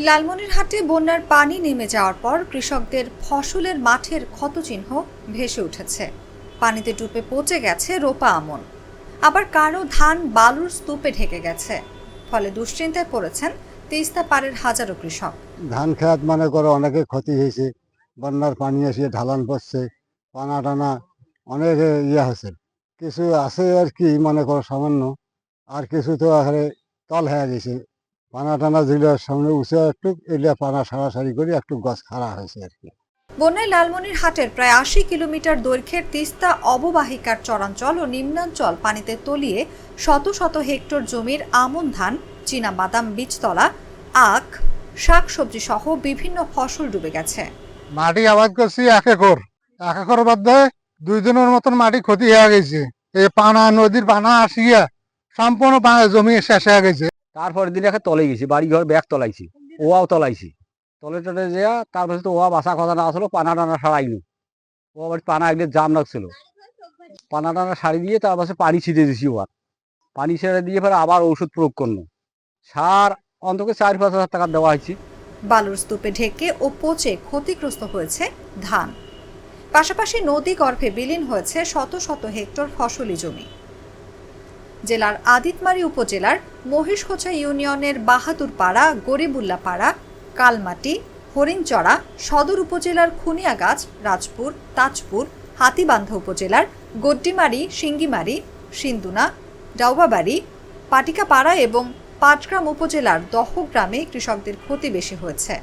লালমনিরহাটে বন্যার পানি নেমে যাওয়ার পর কৃষকদের ফসলের মাঠের ক্ষতচিহ্ন ভেসে উঠেছে। পানিতে ডুবে পচে গেছে রোপা আমন, আবার কারো ধান বালুর স্তূপে ঢেকে গেছে। ফলে দুশ্চিন্তায় পড়েছেন তিস্তা পাড়ের হাজারো কৃষক। ধান খেত মনে করো অনেকে ক্ষতি হয়েছে, বন্যার পানি এসে ঢালান পড়ছে, পানা টানা অনেক হয়েছে। কিছু আছে আর কি মনে করো সামান্য, আর কিছু তো আরে তল হয়ে গেছে। পানা টানা জিলার সামনে উঁচু একটু এলিয়া পানা সারাসারি করে একটু গাছ খাড়া হয়েছে আর কি। বন্যায় লালমনিরহাটের প্রায় ৮০ কিলোমিটার দৈর্ঘ্যের তিস্তা অববাহিকার চরাঞ্চল ও নিম্নাঞ্চল পানিতে তলিয়ে শত শত হেক্টর জমির আমন ধান, চীনাবাদাম, বীজতলা, আখ, শাকসবজি সহ বিভিন্ন ফসল ডুবে গেছে। মাটি আবাদ করছি ১ একর মধ্যে 2 দিনের মতন মাটি ক্ষতি হয়ে গেছে। এই পানা নদীর পানা আসিয়া সম্পূর্ণ জমি শেষ হয়ে গেছে। তারপরের দিন একে তলে গেছি, বাড়ি ঘর ব্যাগ তলাইছি, ওয়াও তলাইছি, তলে টলে যা তারপরে তো ওয়া বাসা কথা না আসলো, পানা টানা সারাইনি। ও আবার পানা একদিন জাম লাগছিল, পানা টানা সারি দিয়ে তারপরে পানি ছিটে দিয়েছি। ওয়ার পানি ছেড়ে দিয়ে পরে আবার ওষুধ প্রয়োগ করলো। সার অন্তত ৪-৫ হাজার টাকা দেওয়া হয়েছে। বালুর স্তূপে ঢেকে ও পচে ক্ষতিগ্রস্ত হয়েছে ধান। পাশাপাশি নদী গর্ভে বিলীন হয়েছে শত শত হেক্টর ফসলি জমি। জেলার আদিতমারী উপজেলার মহিষখোচা ইউনিয়নের বাহাদুরপাড়া, গরিবুল্লাপাড়া, কালমাটি, হরিণচড়া, সদর উপজেলার খুনিয়াগাছ, রাজপুর, তাজপুর, হাতীবান্ধা উপজেলার গড্ডিমারি, সিঙ্গিমারি, সিন্দুনা, ডাউবাবাড়ি, পাটিকাপাড়া এবং পাটগ্রাম উপজেলার দহগ্রামে কৃষকদের ক্ষতি বেশি হয়েছে।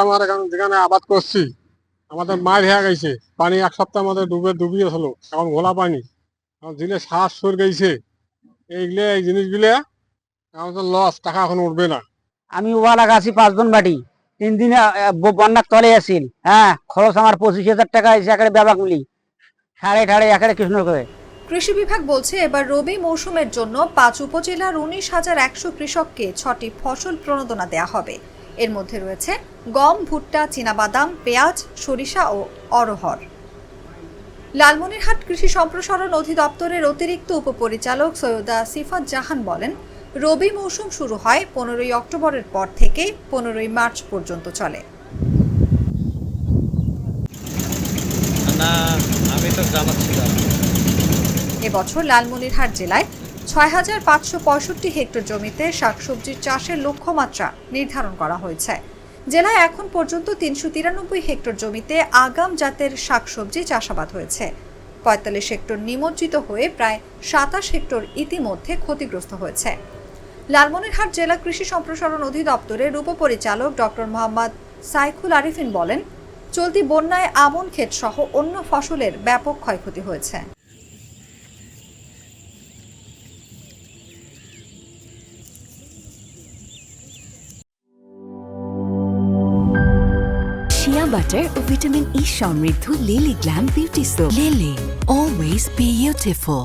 আমার যেখানে আবাদ করছি আমাদের মার হয়ে গেছে, পানি 1 সপ্তাহ আমাদের ডুবিয়ে হলো, এখন ঘোলা পানি, এখন দিলে শ্বাস সর গেছে। এই জিনিসগুলো আমাদের লস, টাকা এখন উঠবে না। আমি ওয়া লাগাছি 5 বন বাটি, 3 দিনে বন্যার তলে আসিল। হ্যাঁ, খরচ আমার 25,000 টাকা এসে একেবারে ব্যাপাক মিলি সাড়ে একেবারে কৃষ্ণ করে। কৃষি বিভাগ বলছে এবার রবি মৌসুমের জন্য 5 উপজেলার 19,100 কৃষককে 6টি ফসল প্রণোদনা দেওয়া হবে। এর মধ্যে রয়েছে গম, ভুট্টা, চীনাবাদাম, পেঁয়াজ, সরিষা ও অরহর। লালমনিরহাট কৃষি সম্প্রসারণ অধিদপ্তরের অতিরিক্ত উপপরিচালক সৈয়দা সিফাত জাহান বলেন, রবি মৌসুম শুরু হয় 15ই অক্টোবরের পর থেকে 15ই মার্চ পর্যন্ত চলে। এবছর লালমনিরহাট জেলায় 6,565 হেক্টর জমিতে শাকসবজির চাষের লক্ষ্যমাত্রা নির্ধারণ করা হয়েছে। জেলায় এখন পর্যন্ত 393 হেক্টর জমিতে আগাম জাতের শাকসবজি চাষাবাদ হয়েছে। 45 হেক্টর নিমজ্জিত হয়ে প্রায় 27 হেক্টর ইতিমধ্যে ক্ষতিগ্রস্ত হয়েছে। লালমনিরহাট জেলা কৃষি সম্প্রসারণ অধিদপ্তরের উপপরিচালক ডক্টর মোহাম্মদ সাইকুল আরিফিন বলেন, চলতি বন্যায় আমন ক্ষেত সহ অন্য ফসলের ব্যাপক ক্ষয়ক্ষতি হয়েছে। শিয়া বাটার ও ভিটামিন ই সমৃদ্ধ lily glam beauty soap. Lily, always beautiful.